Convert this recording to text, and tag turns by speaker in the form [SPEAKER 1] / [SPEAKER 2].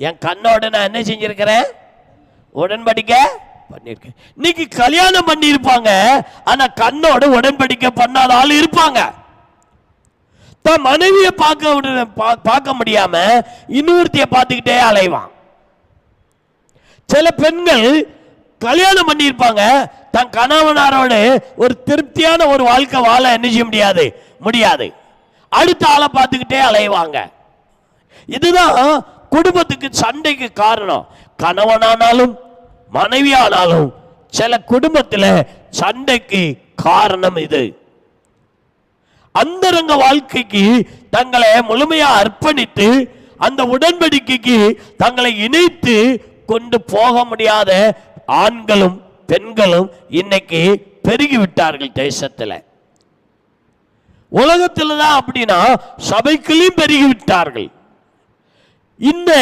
[SPEAKER 1] என் கண்ணோட நான் என்ன செஞ்சிருக்கிறேன்? உடன்படிக்கை பண்ணிருக்கேன். இன்னைக்கு கல்யாணம் பண்ணி இருப்பாங்க, ஆனா கண்ணோட உடன்படிக்கை பண்ணாத ஆள் இருப்பாங்க. தன் மனைவியை பார்க்க முடியாம இன்னொருத்தைய பார்த்துக்கிட்டே அலைவான். சில பெண்கள் கல்யாணம் பண்ணி இருப்பாங்க, தன் கணவனாரோடு ஒரு திருப்தியான ஒரு வாழ்க்கை வாழ என்ன செய்ய முடியாது. அடுத்த ஆளை பார்த்துக்கிட்டே அலைவாங்க. இதுதான் குடும்பத்துக்கு சண்டைக்கு காரணம். கணவனானாலும் மனைவியானாலும் சில குடும்பத்தில் சண்டைக்கு காரணம் இது. அந்தரங்க வாழ்க்கைக்கு தங்களை முழுமையா அர்ப்பணித்து அந்த உடன்படிக்கைக்கு தங்களை இணைத்து கொண்டு போக முடியாத ஆண்களும் பெண்களும் இன்னைக்கு பெருகிவிட்டார்கள். தேசத்தில் உலகத்தில் தான் அப்படின்னா சபைக்குள்ளேயும் பெருகிவிட்டார்கள். இந்த